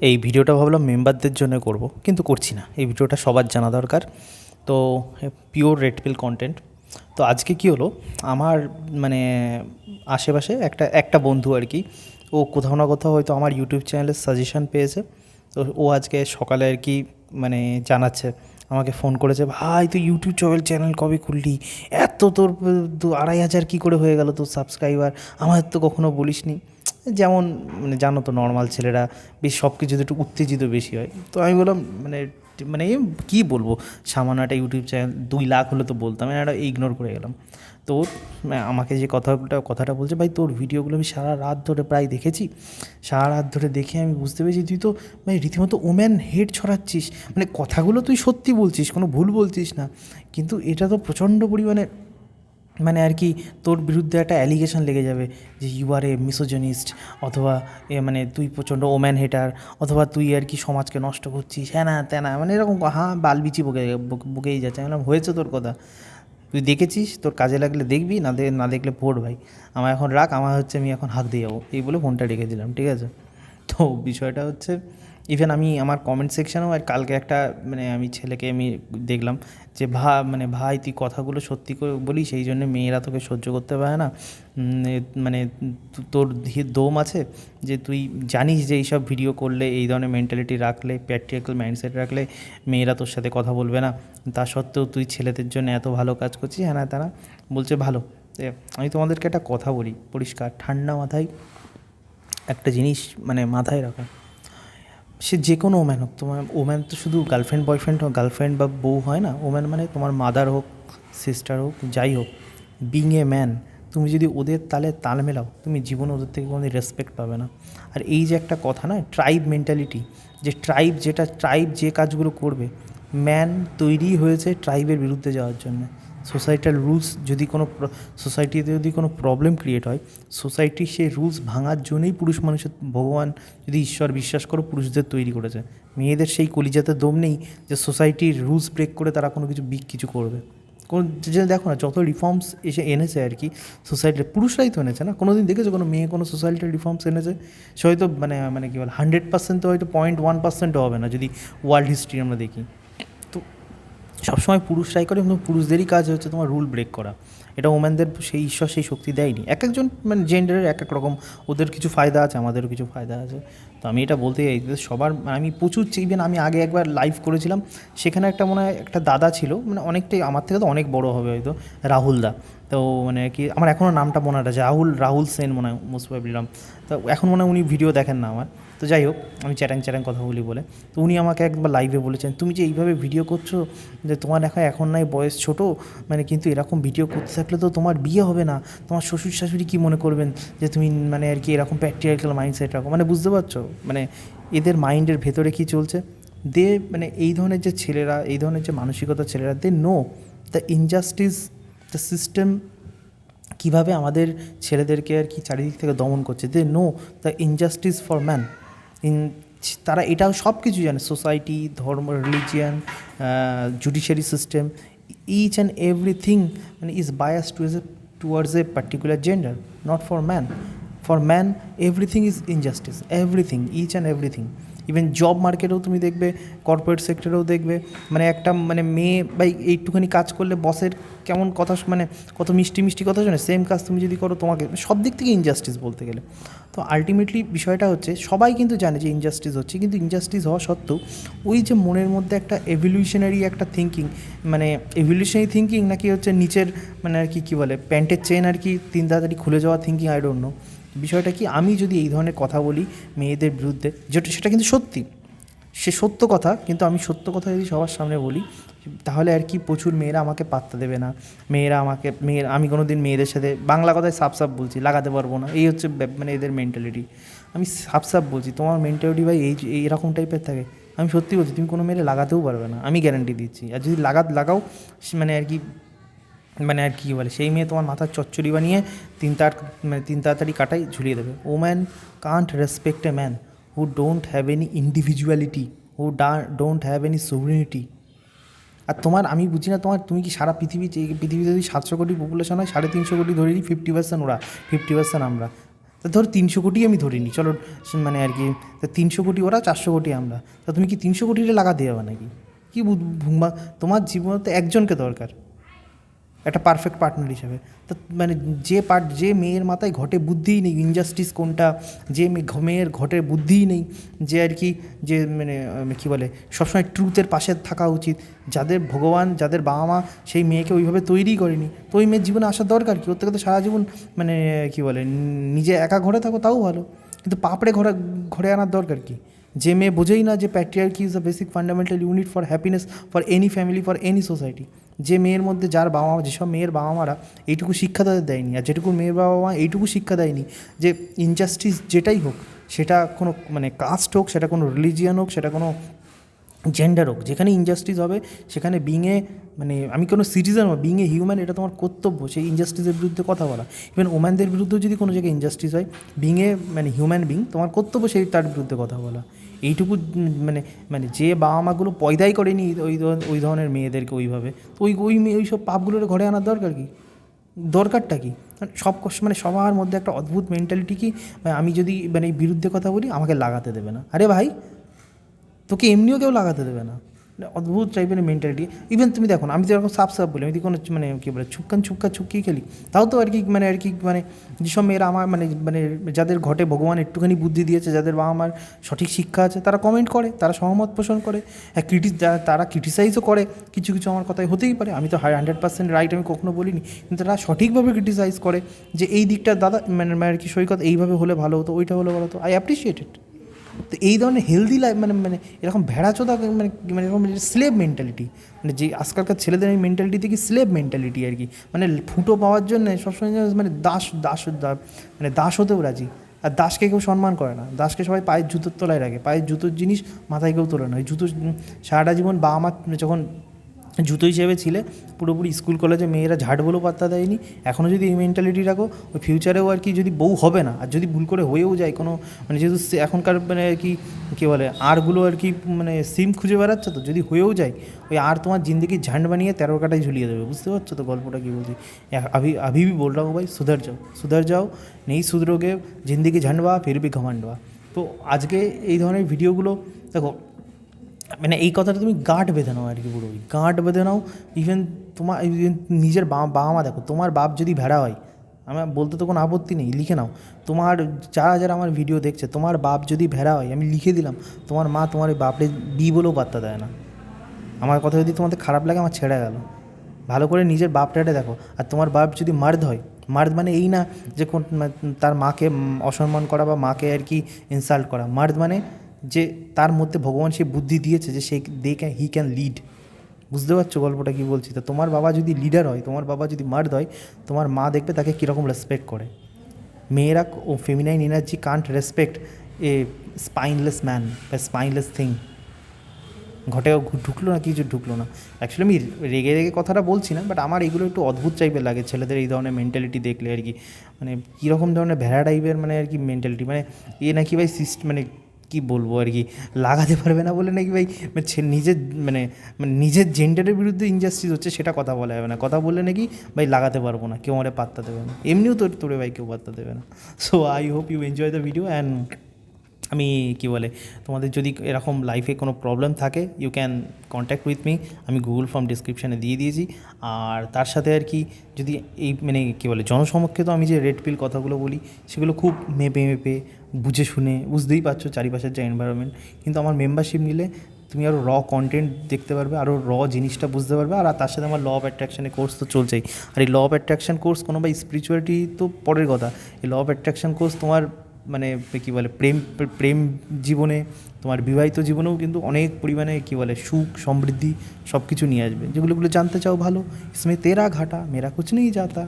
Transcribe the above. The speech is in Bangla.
এই ভিডিওটা ভাবলাম মেম্বারদের জন্য করব, কিন্তু করছি না। এই ভিডিওটা সবার জানা দরকার। তো পিওর রেড পিল কন্টেন্ট। তো আজকে কি হলো, আমার মানে আশেপাশে একটা একটা বন্ধু আর কি, ও কোথাও না কোথাও হয়তো আমার ইউটিউব চ্যানেলের সাজেশন পেয়েছে। তো ও আজকে সকালে আর কি মানে জানাচ্ছে, আমাকে ফোন করেছে, ভাই তুই ইউটিউব চ্যানেল কবে খুললি, এত তোর 2,500 কী করে হয়ে গেল তোর সাবস্ক্রাইবার, আমাদের তো কখনো বলিসনি। যেমন মানে জানো তো নর্মাল ছেলেরা বেশ সব কিছুতে একটু উত্তেজিত বেশি হয়। তো আমি বললাম মানে মানে কী বলবো, সামান্য একটা ইউটিউব চ্যানেল 2 লাখ হলে তো বলতাম, আমি একটা ইগনোর করে গেলাম। তো আমাকে যে কথাটা বলছে, ভাই তোর ভিডিওগুলো আমি সারা রাত ধরে প্রায় দেখেছি, সারা রাত ধরে দেখে আমি বুঝতে পেরেছি তুই তো ভাই রীতিমতো ওম্যান হেড ছড়াচ্ছিস, মানে কথাগুলো তুই সত্যি বলছিস, কোনো ভুল বলছিস না, কিন্তু এটা তো প্রচণ্ড পরিমাণে মানে আর কি তোর বিরুদ্ধে একটা অ্যালিগেশন লেগে যাবে যে ইউ আর এ মিসোজনিস্ট, অথবা মানে তুই প্রচণ্ড ওম্যান হেটার, অথবা তুই আর কি সমাজকে নষ্ট করছিস, হ্যাঁ না তেনা, মানে এরকম বালবিচি বকেই যাচ্ছে। আমি বললাম হয়েছে তোর কথা, তুই দেখেছিস, তোর কাজে লাগলে দেখবি, না দেখলে পড় ভাই, আমার এখন রাখ, আমার হচ্ছে আমি এখন হাঁক দিয়ে যাবো, এই বলে ফোনটা রেখে দিলাম। ঠিক আছে। তো বিষয়টা হচ্ছে, ইভেন আমি আমার কমেন্ট সেকশানেও আর কালকে একটা মানে আমি ছেলেকে আমি দেখলাম যে মানে ভাই তুই কথাগুলো সত্যি করে বলি, সেই জন্য মেয়েরা তোকে সহ্য করতে পারে না, মানে তোর দম আছে যে তুই জানিস যে এইসব ভিডিও করলে, এই ধরনের মেন্টালিটি রাখলে, প্র্যাকটিক্যাল মাইন্ডসেট রাখলে মেয়েরা তোর সাথে কথা বলবে না, তা সত্ত্বেও তুই ছেলেদের জন্য এত ভালো কাজ করছিস, হ্যাঁ না তারা বলছে ভালো। আমি তোমাদেরকে একটা কথা বলি পরিষ্কার ঠান্ডা মাথায়, একটা জিনিস মানে মাথায় রাখো, সে যে কোনো ওম্যান হোক, তোমার ওম্যান তো শুধু গার্লফ্রেন্ড বয়ফ্রেন্ড হোক, গার্লফ্রেন্ড বা বউ হয় না, ওম্যান মানে তোমার মাদার হোক, সিস্টার হোক, যাই হোক, বিং এ ম্যান, তুমি যদি ওদের তাল মেলাও, তুমি জীবনে ওদের থেকে কোনো রেসপেক্ট পাবে না। আর এই যে একটা কথা না, ট্রাইব মেন্টালিটি, যে ট্রাইব যে কাজগুলো করবে, ম্যান তৈরি হয়েছে ট্রাইবের বিরুদ্ধে যাওয়ার জন্য। সোসাইটাল রুলস যদি সোসাইটিতে যদি কোনো প্রবলেম ক্রিয়েট হয়, সোসাইটির সেই রুলস ভাঙার জন্যই পুরুষ মানুষের, ভগবান যদি ঈশ্বর বিশ্বাস করো, পুরুষদের তৈরি করেছে। মেয়েদের সেই কলিজাতে দম নেই যে সোসাইটির রুলস ব্রেক করে তারা কোনো কিছু করবে। কোন যে দেখো না, যত রিফর্মস এনেছে আর কি সোসাইটির, পুরুষরাই তো এনেছে না। কোনো দিন দেখেছো কোনো মেয়ে কোনো সোসাইটির রিফর্মস এনেছে? সে হয়তো মানে মানে কী বলে 100% তো হয়তো 0.1%ও হবে না যদি ওয়ার্ল্ড হিস্ট্রি আমরা দেখি। তো সবসময় পুরুষরাই করে, এবং পুরুষদেরই কাজ হচ্ছে তোমার রুল ব্রেক করা। এটা ওম্যানদের সেই ঈশ্বর সেই শক্তি দেয়নি। এক একজন মানে জেন্ডারের এক এক রকম, ওদের কিছু ফায়দা আছে, আমাদেরও কিছু ফায়দা আছে। তো আমি এটা বলতে চাই সবার, আমি প্রচুর ইভেন আমি আগে একবার লাইভ করেছিলাম, সেখানে একটা মনে হয় একটা দাদা ছিল, মানে অনেকটাই আমার থেকে তো অনেক বড় হবে হয়তো, রাহুল দা। তো মানে কি আমার এখনও নামটা মনে আছে, রাহুল সেন মনে হয়, মোস্ট প্রবাবলি নাম। তো এখন মনে হয় উনি ভিডিও দেখেন না আমার। তো যাই হোক, আমি চ্যাটাং কথা বলি বলে, তো উনি আমাকে একবার লাইভে বলেছেন, তুমি যে এইভাবে ভিডিও করছো, যে তোমার এখন নাই বয়স ছোটো, মানে কিন্তু এরকম ভিডিও করতে থাকলে তো তোমার বিয়ে হবে না, তোমার শ্বশুর শাশুড়ি কী মনে করবেন যে তুমি মানে আর কি এরকম প্র্যাকটিক্যাল মাইন্ডসেট রাখো, মানে বুঝতে পারছো মানে এদের মাইন্ডের ভেতরে কী চলছে। মানে এই ধরনের যে ছেলেরা, এই ধরনের যে মানসিকতার ছেলেরা, they know the injustice, the system কীভাবে আমাদের ছেলেদেরকে আর কি চারিদিক থেকে দমন করছে। They know the injustice for man. তারা এটাও সব কিছু জানে, সোসাইটি, ধর্ম, religion, judiciary system, each and everything মানে is bias towards a particular gender, not for man. For man everything is injustice, everything, each and everything. Even job মার্কেটেও তুমি দেখবে, কর্পোরেট সেক্টরেও দেখবে, মানে একটা মানে মেয়ে বা এইটুখানি কাজ করলে বসের কেমন কথা, মানে কত মিষ্টি মিষ্টি কথা শোনে, সেম কাজ তুমি যদি করো তোমাকে সব দিক থেকে ইনজাস্টিস বলতে গেলে। তো আলটিমেটলি বিষয়টা হচ্ছে, সবাই কিন্তু জানে যে ইনজাস্টিস হচ্ছে, কিন্তু ইনজাস্টিস হওয়া সত্ত্বেও ওই যে মনের মধ্যে একটা এভলিউশনারি একটা থিঙ্কিং, মানে এভলিউশনারি থিঙ্কিং নাকি হচ্ছে নিচের মানে আর কি কী বলে প্যান্টের চেন আর কি তাড়াতাড়ি খুলে যাওয়া থিঙ্কিং, আই ডোন্ট নো। বিষয়টা কি, আমি যদি এই ধরনের কথা বলি মেয়েদের বিরুদ্ধে, যেটা সেটা কিন্তু সত্যি, সে সত্য কথা, কিন্তু আমি সত্য কথা যদি সবার সামনে বলি, তাহলে আর কি প্রচুর মেয়েরা আমাকে পাত্তা দেবে না, আমি কোনো দিন মেয়েদের সাথে বাংলা কথায় সাপ বলছি, লাগাতে পারবো না, এই হচ্ছে মানে এদের মেন্টালিটি। আমি সাপ বলছি, তোমার মেন্টালিটি ভাই এইরকম টাইপের থাকে, আমি সত্যি বলছি তুমি কোনো মেয়েরে লাগাতেও পারবে না, আমি গ্যারান্টি দিচ্ছি। আর যদি লাগাও মানে আর কি বলে, সেই মেয়ে তোমার মাথার চচ্চড়ি বানিয়ে তিন তাড়াতাড়ি কাটাই ঝুলিয়ে দেবে। Woman can't respect a man who don't have any individuality, who don't have any sovereignty। আর আমি বুঝি না তুমি কি সারা পৃথিবীতে যদি 700 কোটি পপুলেশন হয়, 350 কোটি ধরে নিই, 50% ওরা, 50% আমরা, তা ধর 300 কোটি আমি ধরিনি, চলো মানে আর কি, তা 300 কোটি ওরা, 400 কোটি আমরা, তা তুমি কি 300 কোটিটা লাগাতে যাবে নাকি? কী ভুম্বা, তোমার জীবনে তো একজনকে দরকার একটা পারফেক্ট পার্টনার হিসেবে। তো মানে যে মেয়ের মাথায় ঘটে বুদ্ধিই নেই ইনজাস্টিস কোনটা, যে মেয়ের ঘটে বুদ্ধিই নেই যে আর কি, যে মানে কী বলে সবসময় ট্রুথের পাশে থাকা উচিত, যাদের ভগবান, যাদের বাবা মা সেই মেয়েকে ওইভাবে তৈরিই করেনি, তো ওই মেয়ের জীবনে আসার দরকার কি? ওর থেকে তো সারা জীবন মানে কী বলে নিজে একা ঘরে থাকো তাও ভালো, কিন্তু পাপড়ে ঘরে আনার দরকার কি? যে মেয়ে বোঝেই না যে patriarchy is the basic fundamental unit for happiness for any family, for any society. যে মেয়ের মধ্যে যার বাবা মা, যেসব মেয়ের বাবা মারা এইটুকু শিক্ষা তাদের দেয়নি, আর যেটুকু মেয়ের বাবা মা এইটুকু শিক্ষা দেয়নি যে ইনজাস্টিস যেটাই হোক, সেটা কোনো মানে কাস্ট হোক, সেটা কোনো রিলিজিয়ান হোক, সেটা কোনো জেন্ডার হোক, যেখানে ইনজাস্টিস হবে সেখানে বিংয়ে মানে আমি কোনো সিটিজেন বা বিংয়ে হিউম্যান, এটা তোমার কর্তব্য সেই ইনজাস্টিসের বিরুদ্ধে কথা বলা। ইভেন ওম্যানদের বিরুদ্ধেও যদি কোনো জায়গায় ইনজাস্টিস হয়, বিংয়ে মানে হিউম্যান বিং, তোমার কর্তব্য সেই তার বিরুদ্ধে কথা বলা। এইটুকু মানে মানে যে বাবা মাগুলো পয়দাই করেনি ওই ধরনের মেয়েদেরকে ওইভাবে, তো ওই সব পাপগুলোর ঘরে আনার দরকার কি? দরকারটা কি? মানে সবার মধ্যে একটা অদ্ভুত মেন্টালিটি কি, আমি যদি মানে বিরুদ্ধে কথা বলি আমাকে লাগাতে দেবে না। আরে ভাই, তোকে এমনিও কেউ লাগাতে দেবে না। অদ্ভুত টাইপের মেন্টালিটি। ইভেন তুমি দেখো না, আমি তো এরকম সাফ বলি, আমি যদি কোনো মানে কী বলে ছুক্কি খেলি, তাও তো আর কি মানে যেসব মেয়েরা আমার মানে মানে যাদের ঘটে ভগবান একটুখানি বুদ্ধি দিয়েছে, যাদের বাবা মার সঠিক শিক্ষা আছে, তারা কমেন্ট করে, তারা সহমত পোষণ করে, তারা ক্রিটিসাইজও করে কিছু কিছু আমার কথায়, হতেই পারে আমি তো 100% রাইট আমি কখনো বলিনি, কিন্তু তারা সঠিকভাবে ক্রিটিসাইজ করে যে এই দিকটা দাদা মানে আর কি সৈকত এইভাবে হলে ভালো হতো, ওইটা হলে ভালো হতো। I appreciate it. তো এই ধরনের হেলদি লাইফ মানে মানে এরকম ভেড়াচোদা মানে মানে এরকম স্লেভ মেন্টালিটি, মানে যে আজকালকার ছেলেদের এই মেন্টালিটি থেকে স্লেভ মেন্টালিটি আর কি, মানে ফুটো পাওয়ার জন্য সবসময় মানে মানে দাস হতেও রাজি। আর দাসকে কেউ সম্মান করে না, দাসকে সবাই পায়ের জুতোর তলায় রাখে, পায়ের জুতোর জিনিস মাথায় কেউ তোলে না। ওই জুতো সারাটা জীবন বাবা মা যখন জুতো হিসেবে ছিলে, পুরোপুরি স্কুল কলেজে মেয়েরা ঝাড় বলেও পাত্তা দেয়নি। এখনও যদি এই মেন্টালিটি রাখো, ওই ফিউচারেও আর কি যদি বউ হবে না, আর যদি ভুল করে হয়েও যায় কোনো মানে যেহেতু এখনকার মানে আর কি কী বলে আরগুলো আর কি মানে সিম খুঁজে বেড়াচ্ছে, তো যদি হয়েও যায় ওই আর তোমার জিন্দগির ঝান্ড বানিয়ে 13 কাটায় ঝুলিয়ে দেবে। বুঝতে পারছো তো গল্পটা কী বলছি? अभी भी बोल रहा हूँ भाई, सुधर जाओ नहीं सुधरोगे जिंदगी झंडवा फिर भी घमंडवा। তো আজকে এই ধরনের ভিডিওগুলো দেখো, মানে এই কথাটা তুমি গাঁট বেঁধে নাও আর কি, পুরো গাঁট বেঁধে নাও। ইভেন তোমার নিজের বাবা মা দেখো, তোমার বাপ যদি ভেড়া হয়, আমার বলতে তো কোনো আপত্তি নেই, লিখে নাও। তোমার যারা যারা আমার ভিডিও দেখছে, তোমার বাপ যদি ভেড়া হয়, আমি লিখে দিলাম, তোমার মা তোমার ওই বাপরে বি বলেও পাত্তা দেয় না। আমার কথা যদি তোমাদের খারাপ লাগে, আমার ছেড়ে গেল। ভালো করে নিজের বাপটাকে দেখো। আর তোমার বাপ যদি মার্দ হয়, মার্দ মানে এই না যে তার মাকে অসম্মান করা বা মাকে আর কি ইনসাল্ট করা। মার্দ মানে যে তার মধ্যে ভগবান সে বুদ্ধি দিয়েছে যে হি ক্যান লিড। বুঝতে পারছো গল্পটা কী বলছি? তো তোমার বাবা যদি লিডার হয়, তোমার বাবা যদি মার্দ হয়, তোমার মা দেখবে তাকে কীরকম রেসপেক্ট করে। মেয়েরা ও ফেমিনাইন এনার্জি কান্ট রেসপেক্ট এ স্পাইনলেস ম্যান বা স্পাইনলেস থিং। ঘটেও ঢুকলো না, কিছু ঢুকলো না। অ্যাকচুয়ালি আমি রেগে রেগে কথাটা বলছি না, বাট আমার এগুলো একটু অদ্ভুত টাইপের লাগে ছেলেদের এই ধরনের মেন্টালিটি দেখলে আর কি। মানে কীরকম ধরনের ভেড়া টাইপের মানে আর কি মেন্টালিটি, মানে নাকি ভাই মানে কী বলবো আর কি, লাগাতে পারবে না বলে নাকি ভাই নিজের মানে মানে নিজের জেন্ডারের বিরুদ্ধে ইনজাস্টিস হচ্ছে সেটা কথা বলা যাবে না। কথা বললে নাকি ভাই লাগাতে পারবো না, কেউ আমারে পাত্তা দেবে না, এমনিও তোরে ভাই কেউ পাত্তা দেবে না। So I hope you enjoy the video. And আমি কী বলে, তোমাদের যদি এরকম লাইফে কোনো প্রবলেম থাকে, you can contact with me. আমি গুগল ফর্ম ডিসক্রিপশানে দিয়ে দিয়েছি। আর তার সাথে আর কি যদি এই মানে কী বলে জনসমক্ষে তো আমি যে রেড পিল কথাগুলো বলি, সেগুলো খুব মেপে বুঝে শুনে, বুঝতেই পারছো চারিপাশের যে এনভায়রনমেন্ট। কিন্তু আমার মেম্বারশিপ নিলে তুমি আরও কন্টেন্ট দেখতে পারবে, আরও জিনিসটা বুঝতে পারবে। আর তার সাথে আমার ল অফ অ্যাট্রাকশনের কোর্স তো চলছেই। আর এই ল অফ অ্যাট্রাকশন কোর্স কোনো বা স্পিরিচুয়ালিটি তো পরের কথা, এই ল অফ অ্যাট্রাকশন কোর্স তোমার মানে কী বলে প্রেম জীবনে, তোমার বিবাহিত জীবনেও কিন্তু অনেক পরিমাণে কী বলে সুখ সমৃদ্ধি সব কিছু নিয়ে আসবে। যেগুলো জানতে চাও ভালো, ইসমে তেরা ঘাটা মেরা কুছ নেই যাতা।